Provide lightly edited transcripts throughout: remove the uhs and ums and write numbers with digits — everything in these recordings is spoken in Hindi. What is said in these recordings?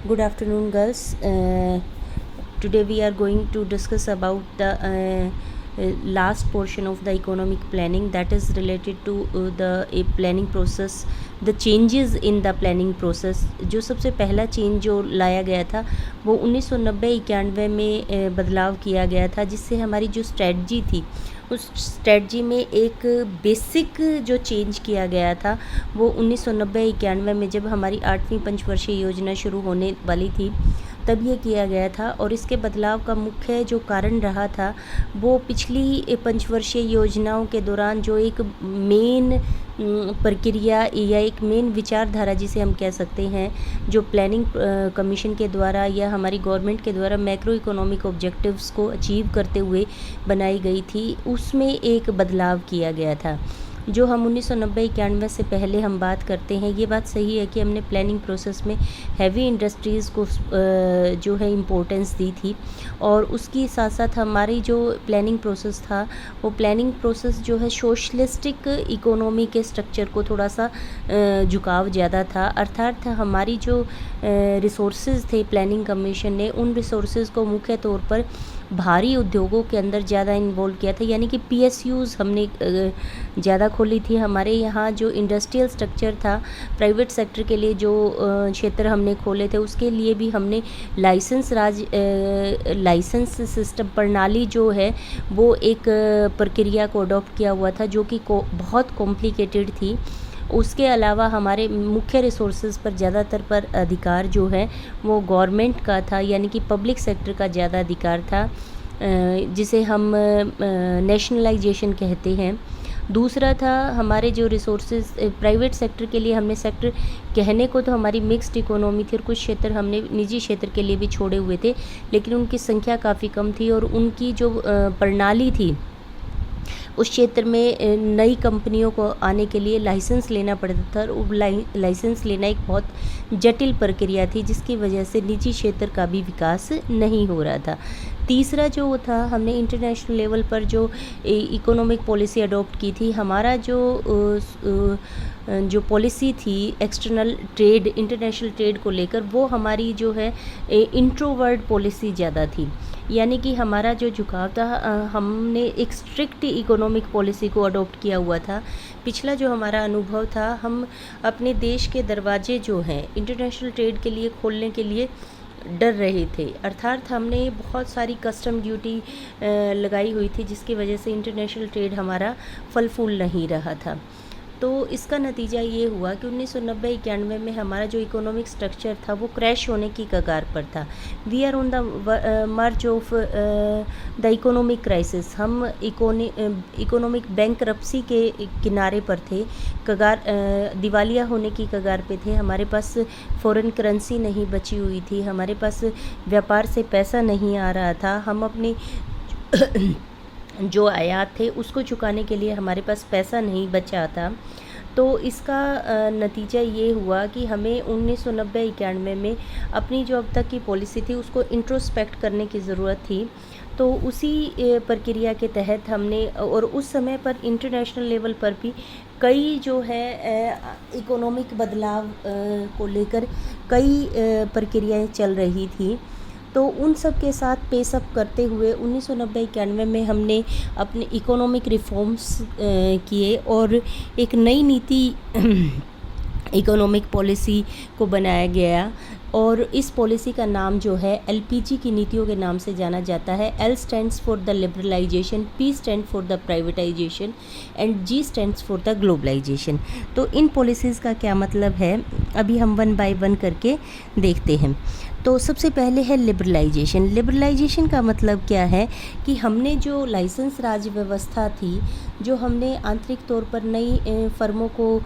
Good afternoon, girls. Today we are going to discuss about the last portion of the economic planning, that is related to the planning process, the changes in the planning process. जो सबसे पहला चेंज जो लाया गया था वो 1990-91 में बदलाव किया गया था, जिससे हमारी जो स्ट्रेटजी थी उस स्ट्रेटजी में एक बेसिक जो चेंज किया गया था वो 1990-91 में जब हमारी 8वीं पंचवर्षीय योजना शुरू होने वाली थी तब ये किया गया था। और इसके बदलाव का मुख्य जो कारण रहा था वो पिछली पंचवर्षीय योजनाओं के दौरान जो एक मेन प्रक्रिया या एक मेन विचारधारा जिसे हम कह सकते हैं, जो प्लानिंग कमीशन के द्वारा या हमारी गवर्नमेंट के द्वारा मैक्रो इकोनॉमिक ऑब्जेक्टिव्स को अचीव करते हुए बनाई गई थी, उसमें एक बदलाव किया गया था। जो हम 1990-91 से पहले हम बात करते हैं, ये बात सही है कि हमने प्लानिंग प्रोसेस में हैवी इंडस्ट्रीज़ को जो है इम्पोर्टेंस दी थी, और उसकी साथ साथ हमारी जो प्लानिंग प्रोसेस था वो प्लानिंग प्रोसेस जो है सोशलिस्टिक इकोनॉमी के स्ट्रक्चर को थोड़ा सा झुकाव ज़्यादा था। अर्थात हमारी जो रिसोर्सेज थे, प्लानिंग कमीशन ने उन रिसोर्सेज को मुख्य तौर पर भारी उद्योगों के अंदर ज़्यादा इन्वॉल्व किया था, यानी कि PSUs हमने ज़्यादा खोली थी। हमारे यहाँ जो इंडस्ट्रियल स्ट्रक्चर था, प्राइवेट सेक्टर के लिए जो क्षेत्र हमने खोले थे, उसके लिए भी हमने लाइसेंस सिस्टम प्रणाली जो है वो एक प्रक्रिया को अडॉप्ट किया हुआ था, जो कि बहुत कॉम्प्लिकेटेड थी। उसके अलावा हमारे मुख्य रिसोर्सेज पर ज़्यादातर पर अधिकार जो है वो गवर्नमेंट का था, यानी कि पब्लिक सेक्टर का ज़्यादा अधिकार था, जिसे हम नेशनलाइजेशन कहते हैं। दूसरा था हमारे जो रिसोर्सेज प्राइवेट सेक्टर के लिए, हमने सेक्टर कहने को तो हमारी मिक्स्ड इकोनॉमी थी और कुछ क्षेत्र हमने निजी क्षेत्र के लिए भी छोड़े हुए थे, लेकिन उनकी संख्या काफ़ी कम थी और उनकी जो प्रणाली थी उस क्षेत्र में नई कंपनियों को आने के लिए लाइसेंस लेना पड़ता था, और लाइसेंस लेना एक बहुत जटिल प्रक्रिया थी, जिसकी वजह से निजी क्षेत्र का भी विकास नहीं हो रहा था। तीसरा जो था, हमने इंटरनेशनल लेवल पर जो इकोनॉमिक पॉलिसी अडॉप्ट की थी। हमारा जो पॉलिसी थी एक्सटर्नल ट्रेड, इंटरनेशनल ट्रेड को लेकर, वो हमारी जो है इंट्रोवर्ड पॉलिसी ज़्यादा थी, यानी कि हमारा जो झुकाव था, हमने एक स्ट्रिक्ट इकोनॉमिक पॉलिसी को अडॉप्ट किया हुआ था। पिछला जो हमारा अनुभव था, हम अपने देश के दरवाजे जो हैं इंटरनेशनल ट्रेड के लिए खोलने के लिए डर रहे थे। अर्थात हमने बहुत सारी कस्टम ड्यूटी लगाई हुई थी, जिसकी वजह से इंटरनेशनल ट्रेड हमारा फल फूल नहीं रहा था। तो इसका नतीजा ये हुआ कि 1990-91 में हमारा जो इकोनॉमिक स्ट्रक्चर था वो क्रैश होने की कगार पर था। We are on the march of the economic crisis. हम इकोनॉमिक बैंकरप्सी के किनारे पर थे, कगार दिवालिया होने की कगार पे थे। हमारे पास फॉरेन करेंसी नहीं बची हुई थी, हमारे पास व्यापार से पैसा नहीं आ रहा था, हम अपनी जो आयात थे उसको चुकाने के लिए हमारे पास पैसा नहीं बचा था। तो इसका नतीजा ये हुआ कि हमें 1990-91 में अपनी जो अब तक की पॉलिसी थी उसको इंट्रोस्पेक्ट करने की ज़रूरत थी। तो उसी प्रक्रिया के तहत हमने, और उस समय पर इंटरनेशनल लेवल पर भी कई जो है इकोनॉमिक बदलाव को लेकर कई प्रक्रियाएं चल रही थी। तो उन सब के साथ पेशअप करते हुए 1990-91 में हमने अपने इकोनॉमिक रिफॉर्म्स किए और एक नई नीति इकोनॉमिक पॉलिसी को बनाया गया, और इस पॉलिसी का नाम जो है LPG की नीतियों के नाम से जाना जाता है। L stands for the liberalisation, P stand for the privatisation and G stands for the globalisation. तो इन पॉलिसीज़ का क्या मतलब है, अभी हम वन बाय वन करके देखते हैं। तो सबसे पहले है लिबरलाइजेशन। लिबरलाइजेशन का मतलब क्या है कि हमने जो लाइसेंस राज व्यवस्था थी, जो हमने आंतरिक तौर पर नई फर्मों को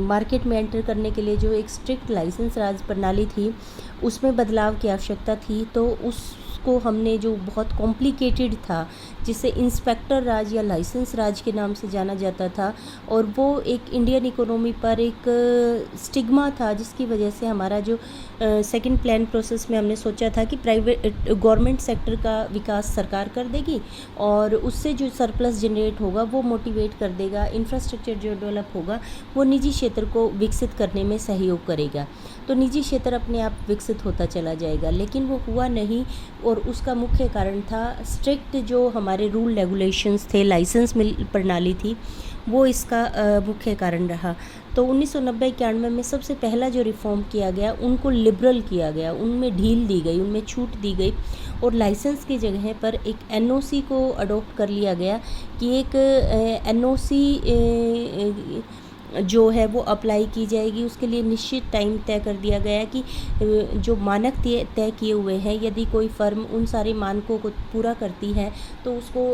मार्केट में एंटर करने के लिए जो एक स्ट्रिक्ट लाइसेंस राज प्रणाली थी, उसमें बदलाव की आवश्यकता थी। तो उसको हमने जो बहुत कॉम्प्लिकेटेड था, जिसे इंस्पेक्टर राज या लाइसेंस राज के नाम से जाना जाता था, और वो एक इंडियन इकोनॉमी पर एक स्टिग्मा था, जिसकी वजह से हमारा जो सेकंड प्लान प्रोसेस में हमने सोचा था कि प्राइवेट गवर्नमेंट सेक्टर का विकास सरकार कर देगी और उससे जो सरप्लस जनरेट होगा वो मोटिवेट कर देगा, इंफ्रास्ट्रक्चर जो डेवलप होगा वो निजी क्षेत्र को विकसित करने में सहयोग करेगा, तो निजी क्षेत्र अपने आप विकसित होता चला जाएगा। लेकिन वो हुआ नहीं, और उसका मुख्य कारण था स्ट्रिक्ट जो हमारे रूल रेगुलेशंस थे, लाइसेंस मिल प्रणाली थी, वो इसका मुख्य कारण रहा। तो 1990-91 में सबसे पहला जो रिफॉर्म किया गया उनको लिबरल किया गया, उनमें ढील दी गई, उनमें छूट दी गई, और लाइसेंस की जगह पर एक एनओसी को अडॉप्ट कर लिया गया कि एक एनओसी जो है वो अप्लाई की जाएगी। उसके लिए निश्चित टाइम तय कर दिया गया है कि जो मानक तय किए हुए हैं, यदि कोई फर्म उन सारे मानकों को पूरा करती है तो उसको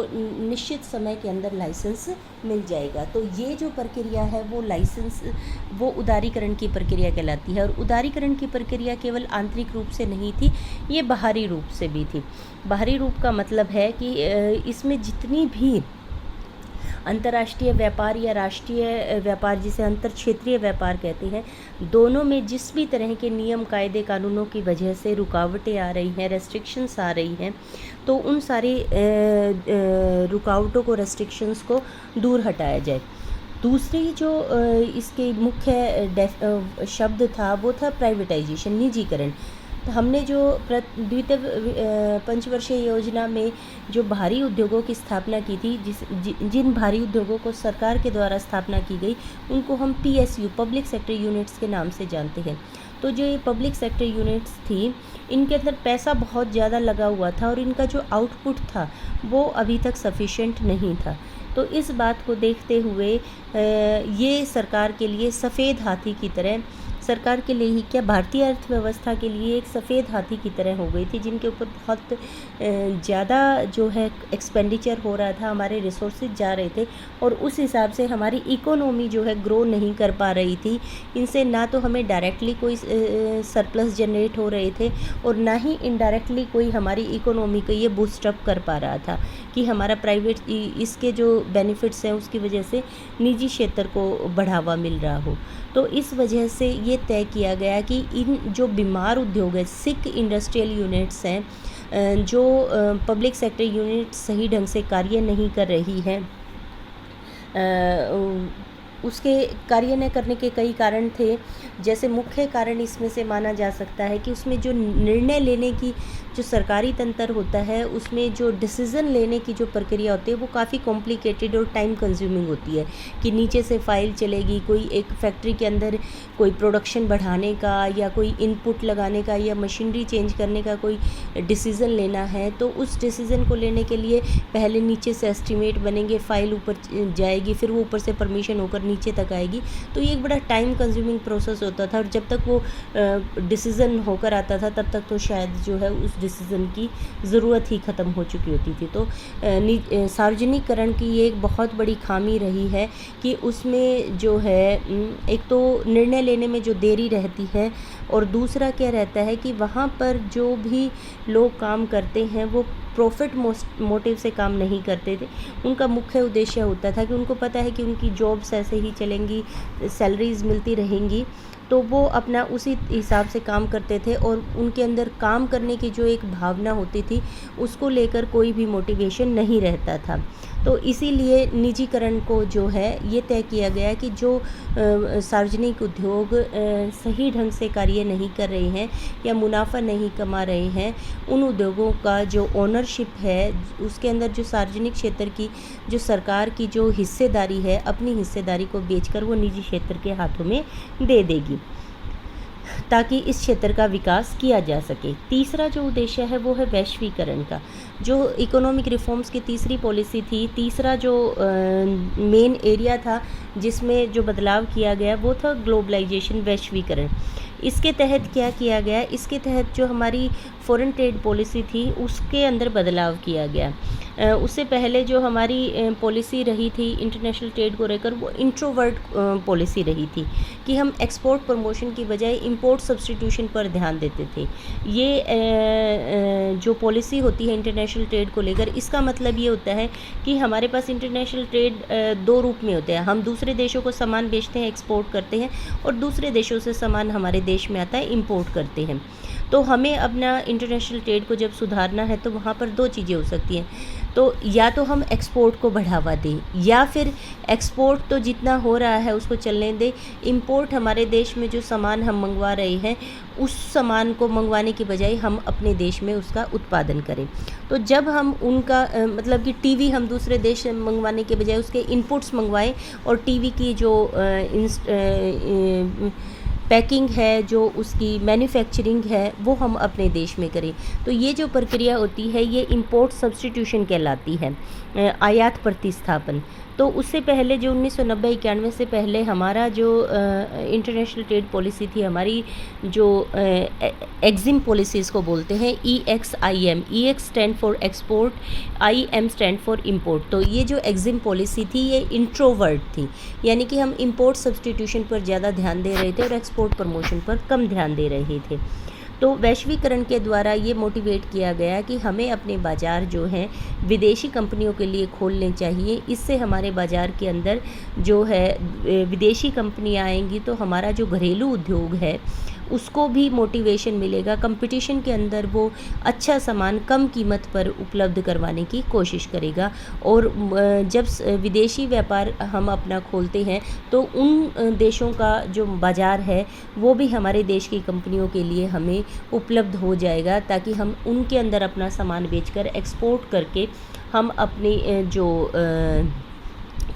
निश्चित समय के अंदर लाइसेंस मिल जाएगा। तो ये जो प्रक्रिया है वो लाइसेंस, वो उदारीकरण की प्रक्रिया कहलाती है। और उदारीकरण की प्रक्रिया केवल आंतरिक रूप से नहीं थी, ये बाहरी रूप से भी थी। बाहरी रूप का मतलब है कि इसमें जितनी भी अंतर्राष्ट्रीय व्यापार या राष्ट्रीय व्यापार, जिसे अंतर क्षेत्रीय व्यापार कहते हैं, दोनों में जिस भी तरह के नियम कायदे कानूनों की वजह से रुकावटें आ रही हैं, रेस्ट्रिक्शंस आ रही हैं, तो उन सारी रुकावटों को, रेस्ट्रिक्शंस को दूर हटाया जाए। दूसरी जो इसके मुख्य शब्द था वो था प्राइवेटाइजेशन, निजीकरण। तो हमने जो द्वितीय पंचवर्षीय योजना में जो भारी उद्योगों की स्थापना की थी, जिन भारी उद्योगों को सरकार के द्वारा स्थापना की गई उनको हम PSU, पब्लिक सेक्टर यूनिट्स के नाम से जानते हैं। तो जो ये पब्लिक सेक्टर यूनिट्स थी, इनके अंदर पैसा बहुत ज़्यादा लगा हुआ था और इनका जो आउटपुट था वो अभी तक सफिशेंट नहीं था। तो इस बात को देखते हुए ये सरकार के लिए सफ़ेद हाथी की तरह, सरकार के लिए ही क्या, भारतीय अर्थव्यवस्था के लिए एक सफ़ेद हाथी की तरह हो गई थी, जिनके ऊपर बहुत ज़्यादा जो है एक्सपेंडिचर हो रहा था, हमारे रिसोर्सेज जा रहे थे, और उस हिसाब से हमारी इकोनॉमी जो है ग्रो नहीं कर पा रही थी। इनसे ना तो हमें डायरेक्टली कोई सरप्लस जनरेट हो रहे थे और ना ही इनडायरेक्टली कोई हमारी इकोनॉमी को ये बूस्टअप कर पा रहा था कि हमारा प्राइवेट इसके जो बेनिफिट्स हैं उसकी वजह से निजी क्षेत्र को बढ़ावा मिल रहा हो। तो इस वजह से ये तय किया गया कि इन जो बीमार उद्योग है, सिक इंडस्ट्रियल यूनिट्स हैं, जो पब्लिक सेक्टर यूनिट्स सही ढंग से कार्य नहीं कर रही हैं, उसके कार्य न करने के कई कारण थे। जैसे मुख्य कारण इसमें से माना जा सकता है कि उसमें जो निर्णय लेने की जो सरकारी तंत्र होता है, उसमें जो डिसीज़न लेने की जो प्रक्रिया होती है वो काफ़ी कॉम्प्लिकेटेड और टाइम कंज्यूमिंग होती है। कि नीचे से फाइल चलेगी, कोई एक फैक्ट्री के अंदर कोई प्रोडक्शन बढ़ाने का या कोई इनपुट लगाने का या मशीनरी चेंज करने का कोई डिसीज़न लेना है, तो उस डिसीज़न को लेने के लिए पहले नीचे से एस्टिमेट बनेंगे, फाइल ऊपर जाएगी, फिर वो ऊपर से परमिशन होकर नीचे तक आएगी। तो ये एक बड़ा टाइम कंज्यूमिंग प्रोसेस होता था, और जब तक वो डिसीज़न होकर आता था तब तक तो शायद जो है उस डिसीज़न की ज़रूरत ही ख़त्म हो चुकी होती थी। तो सार्वजनिकरण की ये एक बहुत बड़ी खामी रही है कि उसमें जो है एक तो निर्णय लेने में जो देरी रहती है, और दूसरा क्या रहता है कि वहाँ पर जो भी लोग काम करते हैं वो प्रॉफिट मोटिव से काम नहीं करते थे। उनका मुख्य उद्देश्य होता था कि उनको पता है कि उनकी जॉब्स ऐसे ही चलेंगी, सैलरीज मिलती रहेंगी, तो वो अपना उसी हिसाब से काम करते थे, और उनके अंदर काम करने की जो एक भावना होती थी उसको लेकर कोई भी मोटिवेशन नहीं रहता था। तो इसीलिए निजीकरण को जो है ये तय किया गया कि जो सार्वजनिक उद्योग सही ढंग से कार्य नहीं कर रहे हैं या मुनाफा नहीं कमा रहे हैं, उन उद्योगों का जो ओनरशिप है उसके अंदर जो सार्वजनिक क्षेत्र की जो सरकार की जो हिस्सेदारी है, अपनी हिस्सेदारी को बेचकर वो निजी क्षेत्र के हाथों में दे देगी, ताकि इस क्षेत्र का विकास किया जा सके। तीसरा जो उद्देश्य है वो है वैश्वीकरण का। जो इकोनॉमिक रिफॉर्म्स की तीसरी पॉलिसी थी, तीसरा जो मेन एरिया था जिसमें जो बदलाव किया गया वो था ग्लोबलाइजेशन, वैश्वीकरण। इसके तहत क्या किया गया, इसके तहत जो हमारी फॉरेन ट्रेड पॉलिसी थी उसके अंदर बदलाव किया गया। उससे पहले जो हमारी पॉलिसी रही थी इंटरनेशनल ट्रेड को लेकर, वो इंट्रोवर्ट पॉलिसी रही थी कि हम एक्सपोर्ट प्रमोशन की बजाय इंपोर्ट सब्स्टिट्यूशन पर ध्यान देते थे। ये जो पॉलिसी होती है इंटरनेशनल ट्रेड को लेकर, इसका मतलब ये होता है कि हमारे पास इंटरनेशनल ट्रेड दो रूप में होते हैं। हम दूसरे देशों को सामान बेचते हैं, एक्सपोर्ट करते हैं, और दूसरे देशों से सामान हमारे देश में आता है, इंपोर्ट करते हैं। तो हमें अपना इंटरनेशनल ट्रेड को जब सुधारना है तो वहाँ पर दो चीज़ें हो सकती हैं। तो या तो हम एक्सपोर्ट को बढ़ावा दें, या फिर एक्सपोर्ट तो जितना हो रहा है उसको चलने दें, इंपोर्ट हमारे देश में जो सामान हम मंगवा रहे हैं उस सामान को मंगवाने की बजाय हम अपने देश में उसका उत्पादन करें। तो जब हम उनका मतलब कि टीवी हम दूसरे देश से मंगवाने के बजाय उसके इनपुट्स मंगवाएं, और टीवी की जो पैकिंग है, जो उसकी मैन्युफैक्चरिंग है, वो हम अपने देश में करें। तो ये जो प्रक्रिया होती है ये इंपोर्ट सब्स्टिट्यूशन कहलाती है, आयात प्रतिस्थापन। तो उससे पहले जो 1990-91 से पहले हमारा जो इंटरनेशनल ट्रेड पॉलिसी थी, हमारी जो एक्जिम पॉलिसीज़ को बोलते हैं, EXIM, EX stand for export, IM stand for import. तो ये जो एक्जिम पॉलिसी थी ये इंट्रोवर्ट थी, यानी कि हम इंपोर्ट सब्स्टिट्यूशन पर ज़्यादा ध्यान दे रहे थे और एक्सपोर्ट प्रमोशन पर कम ध्यान दे रहे थे। तो वैश्वीकरण के द्वारा ये मोटिवेट किया गया कि हमें अपने बाज़ार जो हैं विदेशी कंपनियों के लिए खोलने चाहिए। इससे हमारे बाज़ार के अंदर जो है विदेशी कंपनियाँ आएंगी तो हमारा जो घरेलू उद्योग है उसको भी मोटिवेशन मिलेगा, कंपटीशन के अंदर वो अच्छा सामान कम कीमत पर उपलब्ध करवाने की कोशिश करेगा। और जब विदेशी व्यापार हम अपना खोलते हैं तो उन देशों का जो बाज़ार है वो भी हमारे देश की कंपनियों के लिए हमें उपलब्ध हो जाएगा, ताकि हम उनके अंदर अपना सामान बेचकर एक्सपोर्ट करके हम अपनी जो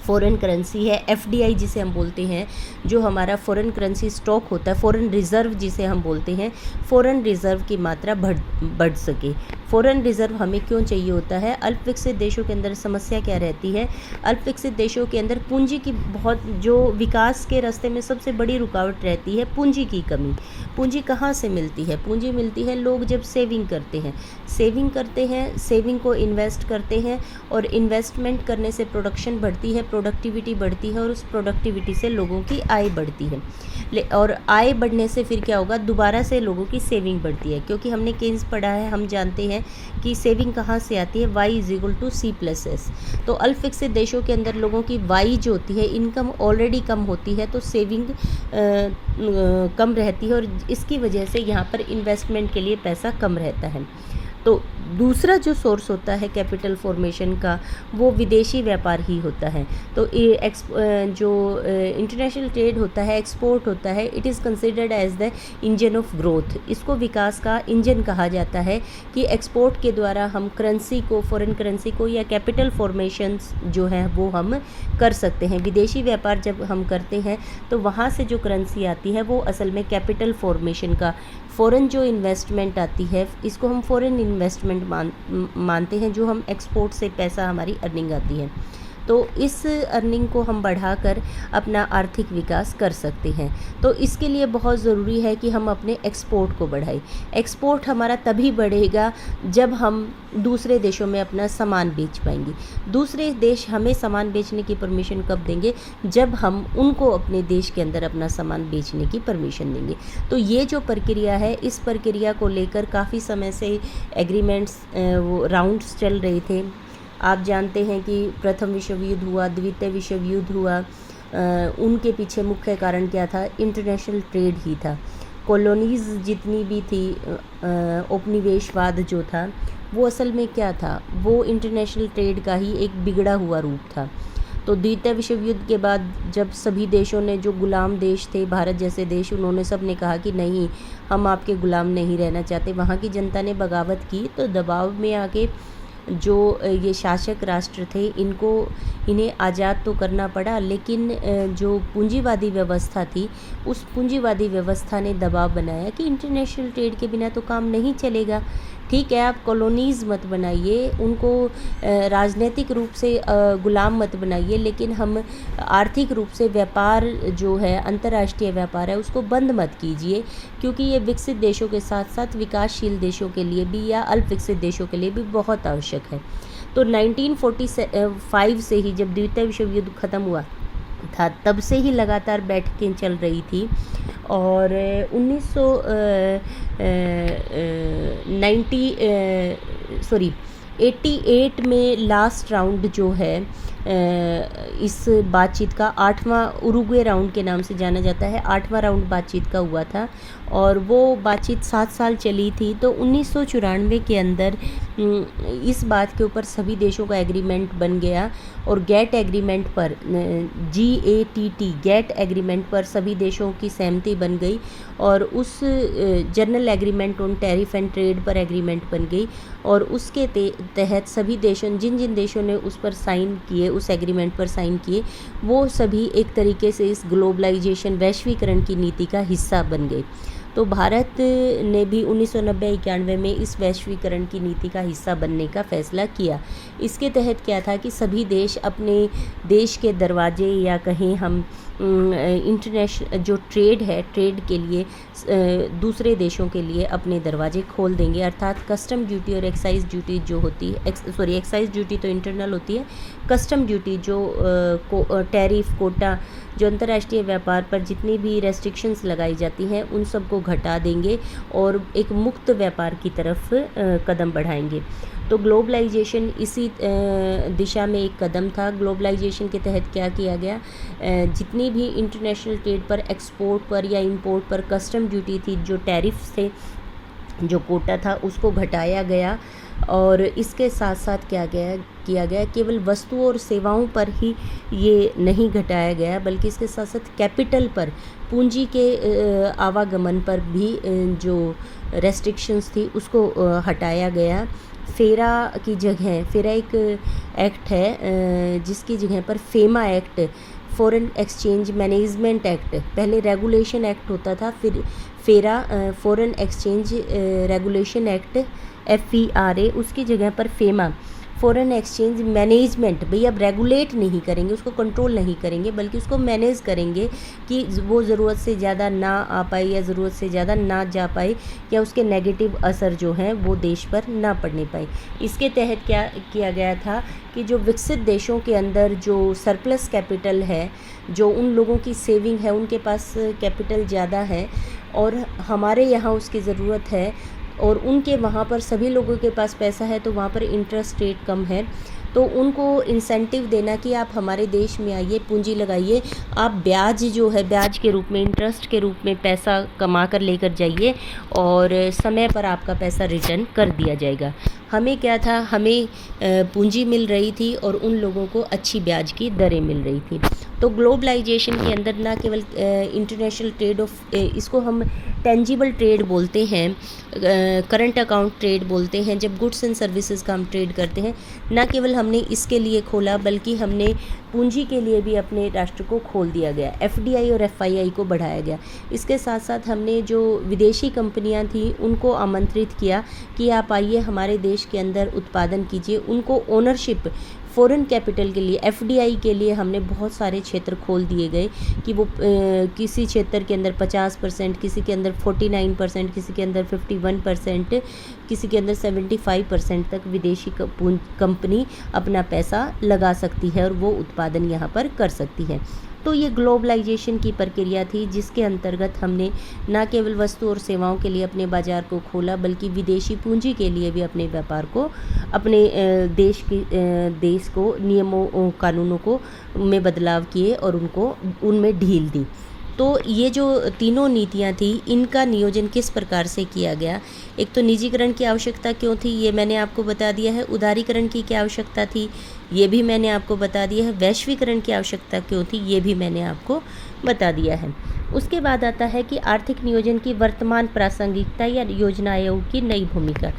फ़ॉरेन करेंसी है, FDI जिसे हम बोलते हैं, जो हमारा फ़ॉरेन करेंसी स्टॉक होता है, फ़ॉरेन रिज़र्व जिसे हम बोलते हैं, फ़ॉरेन रिज़र्व की मात्रा बढ़ सके। फ़ॉरेन रिज़र्व हमें क्यों चाहिए होता है? अल्प विकसित देशों के अंदर समस्या क्या रहती है? अल्प विकसित देशों के अंदर पूंजी की बहुत, जो विकास के रास्ते में सबसे बड़ी रुकावट रहती है, पूंजी की कमी। पूंजी कहाँ से मिलती है? पूंजी मिलती है लोग जब सेविंग करते हैं, सेविंग को इन्वेस्ट करते हैं, और इन्वेस्टमेंट करने से प्रोडक्शन बढ़ती है, प्रोडक्टिविटी बढ़ती है, और उस प्रोडक्टिविटी से लोगों की आय बढ़ती है। और आय बढ़ने से फिर क्या होगा? दोबारा से लोगों की सेविंग बढ़ती है, क्योंकि हमने केन्स पढ़ा है, हम जानते हैं कि सेविंग कहाँ से आती है, Y = C+S। तो अल्प विकसित देशों के अंदर लोगों की Y जो होती है, इनकम ऑलरेडी कम होती है, तो सेविंग कम रहती है, और इसकी वजह से यहाँ पर इन्वेस्टमेंट के लिए पैसा कम रहता है। तो दूसरा जो सोर्स होता है कैपिटल फॉर्मेशन का, वो विदेशी व्यापार ही होता है। तो जो इंटरनेशनल ट्रेड होता है, एक्सपोर्ट होता है, it is considered as the engine of growth. इसको विकास का इंजन कहा जाता है कि एक्सपोर्ट के द्वारा हम करेंसी को, फॉरेन करेंसी को, या कैपिटल फॉर्मेशंस जो है वो हम कर सकते हैं। विदेशी व्यापार जब हम करते हैं तो वहाँ से जो करेंसी आती है वो असल में कैपिटल फॉर्मेशन का, फ़ॉरेन जो इन्वेस्टमेंट आती है, इसको हम फ़ॉरेन इन्वेस्टमेंट मानते हैं, जो हम एक्सपोर्ट से पैसा हमारी अर्निंग आती है। तो इस अर्निंग को हम बढ़ाकर अपना आर्थिक विकास कर सकते हैं। तो इसके लिए बहुत ज़रूरी है कि हम अपने एक्सपोर्ट को बढ़ाएं। एक्सपोर्ट हमारा तभी बढ़ेगा जब हम दूसरे देशों में अपना सामान बेच पाएंगे। दूसरे देश हमें सामान बेचने की परमिशन कब देंगे? जब हम उनको अपने देश के अंदर अपना सामान बेचने की परमिशन देंगे। तो ये जो प्रक्रिया है, इस प्रक्रिया को लेकर काफ़ी समय से एग्रीमेंट्स, वो राउंड्स चल रहे थे। आप जानते हैं कि प्रथम विश्व युद्ध हुआ, द्वितीय विश्व युद्ध हुआ, उनके पीछे मुख्य कारण क्या था? इंटरनेशनल ट्रेड ही था। कॉलोनीज़ जितनी भी थी, उपनिवेशवाद जो था, वो असल में क्या था? वो इंटरनेशनल ट्रेड का ही एक बिगड़ा हुआ रूप था। तो द्वितीय विश्व युद्ध के बाद जब सभी देशों ने, जो गुलाम देश थे, भारत जैसे देश, उन्होंने सब ने कहा कि नहीं, हम आपके गुलाम नहीं रहना चाहते। वहाँ की जनता ने बगावत की, तो दबाव में आके जो ये शासक राष्ट्र थे, इन्हें आज़ाद तो करना पड़ा, लेकिन जो पूंजीवादी व्यवस्था थी, उस पूंजीवादी व्यवस्था ने दबाव बनाया कि इंटरनेशनल ट्रेड के बिना तो काम नहीं चलेगा। ठीक है, आप कॉलोनीज़ मत बनाइए, उनको राजनीतिक रूप से गुलाम मत बनाइए, लेकिन हम आर्थिक रूप से व्यापार जो है, अंतर्राष्ट्रीय व्यापार है, उसको बंद मत कीजिए, क्योंकि ये विकसित देशों के साथ साथ विकासशील देशों के लिए भी या अल्प विकसित देशों के लिए भी बहुत आवश्यक है। तो 1945 से ही, जब द्वितीय विश्व युद्ध ख़त्म हुआ था, तब से ही लगातार बैठकें चल रही थी। और 88 में लास्ट राउंड जो है इस बातचीत का 8वां उरुग्वे राउंड के नाम से जाना जाता है, 8वां राउंड बातचीत का हुआ था और वो बातचीत 7 साल चली थी। तो 1994 के अंदर इस बात के ऊपर सभी देशों का एग्रीमेंट बन गया और गेट एग्रीमेंट पर GATT गेट एग्रीमेंट पर सभी देशों की सहमति बन गई और उस general agreement on tariff and trade पर एग्रीमेंट बन गई और उसके तहत सभी देशों, जिन जिन देशों ने उस पर साइन किए, उस एग्रीमेंट पर साइन किए, वो सभी एक तरीके से इस ग्लोबलाइजेशन, वैश्वीकरण की नीति का हिस्सा बन गए। तो भारत ने भी 1990-91 में इस वैश्वीकरण की नीति का हिस्सा बनने का फैसला किया। इसके तहत क्या था कि सभी देश अपने देश के दरवाजे या कहें हम इंटरनेशनल जो ट्रेड है, ट्रेड के लिए दूसरे देशों के लिए अपने दरवाजे खोल देंगे। अर्थात कस्टम ड्यूटी और एक्साइज़ ड्यूटी जो होती है, एक्साइज़ ड्यूटी तो इंटरनल होती है, कस्टम ड्यूटी जो टैरिफ, कोटा, जो अंतर्राष्ट्रीय व्यापार पर जितनी भी रेस्ट्रिक्शंस लगाई जाती हैं, उन सबको घटा देंगे और एक मुक्त व्यापार की तरफ कदम बढ़ाएंगे। तो ग्लोबलाइजेशन इसी दिशा में एक कदम था। ग्लोबलाइजेशन के तहत क्या किया गया, जितनी भी इंटरनेशनल ट्रेड पर, एक्सपोर्ट पर या इंपोर्ट पर कस्टम ड्यूटी थी, जो टैरिफ थे, जो कोटा था, उसको घटाया गया। और इसके साथ साथ किया गया केवल वस्तुओं और सेवाओं पर ही ये नहीं घटाया गया, बल्कि इसके साथ साथ कैपिटल पर, पूंजी के आवागमन पर भी जो रेस्ट्रिक्शंस थी उसको हटाया गया। फेरा की जगह, फेरा एक एक्ट है जिसकी जगह पर FEMA act, foreign exchange management act, पहले रेगुलेशन एक्ट होता था, फिर फेरा foreign exchange regulation act FERA, उसकी जगह पर फेमा फॉरेन एक्सचेंज मैनेजमेंट। भाई अब रेगुलेट नहीं करेंगे, उसको कंट्रोल नहीं करेंगे, बल्कि उसको मैनेज करेंगे कि वो ज़रूरत से ज़्यादा ना आ पाए या ज़रूरत से ज़्यादा ना जा पाए, या उसके नेगेटिव असर जो हैं वो देश पर ना पड़ने पाए। इसके तहत क्या किया गया था कि जो विकसित देशों के अंदर जो सरप्लस कैपिटल है, जो उन लोगों की सेविंग है, उनके पास कैपिटल ज़्यादा है और हमारे यहाँ उसकी ज़रूरत है, और उनके वहाँ पर सभी लोगों के पास पैसा है तो वहाँ पर इंटरेस्ट रेट कम है, तो उनको इंसेंटिव देना कि आप हमारे देश में आइए, पूंजी लगाइए, आप ब्याज जो है, ब्याज के रूप में, इंटरेस्ट के रूप में पैसा कमा कर लेकर जाइए और समय पर आपका पैसा रिटर्न कर दिया जाएगा। हमें क्या था, हमें पूंजी मिल रही थी और उन लोगों को अच्छी ब्याज की दरें मिल रही थी। तो ग्लोबलाइजेशन के अंदर ना केवल इंटरनेशनल ट्रेड ऑफ, इसको हम टेंजिबल ट्रेड बोलते हैं, करंट अकाउंट ट्रेड बोलते हैं, जब गुड्स एंड सर्विसेज का हम ट्रेड करते हैं, ना केवल हमने इसके लिए खोला बल्कि हमने पूंजी के लिए भी अपने राष्ट्र को खोल दिया गया, FDI और FII को बढ़ाया गया। इसके साथ साथ हमने जो विदेशी कंपनियां थी उनको आमंत्रित किया कि आप आइए हमारे देश के अंदर उत्पादन कीजिए, उनको ओनरशिप, फॉरेन कैपिटल के लिए, FDI के लिए हमने बहुत सारे क्षेत्र खोल दिए गए कि वो किसी क्षेत्र के अंदर 50%, किसी के अंदर 49%, किसी के अंदर 51%, किसी के अंदर 75% तक विदेशी कंपनी अपना पैसा लगा सकती है और वो उत्पादन यहाँ पर कर सकती है। तो ये ग्लोबलाइजेशन की प्रक्रिया थी जिसके अंतर्गत हमने न केवल वस्तु और सेवाओं के लिए अपने बाज़ार को खोला, बल्कि विदेशी पूंजी के लिए भी अपने व्यापार को, अपने देश को नियमों कानूनों को में बदलाव किए और उनको उनमें ढील दी। तो ये जो तीनों नीतियाँ थी, इनका नियोजन किस प्रकार से किया गया, एक तो निजीकरण की आवश्यकता क्यों थी ये मैंने आपको बता दिया है, उदारीकरण की क्या आवश्यकता थी ये भी मैंने आपको बता दिया है, वैश्वीकरण की आवश्यकता क्यों थी ये भी मैंने आपको बता दिया है। उसके बाद आता है कि आर्थिक नियोजन की वर्तमान प्रासंगिकता या योजना आयोग की नई भूमिका।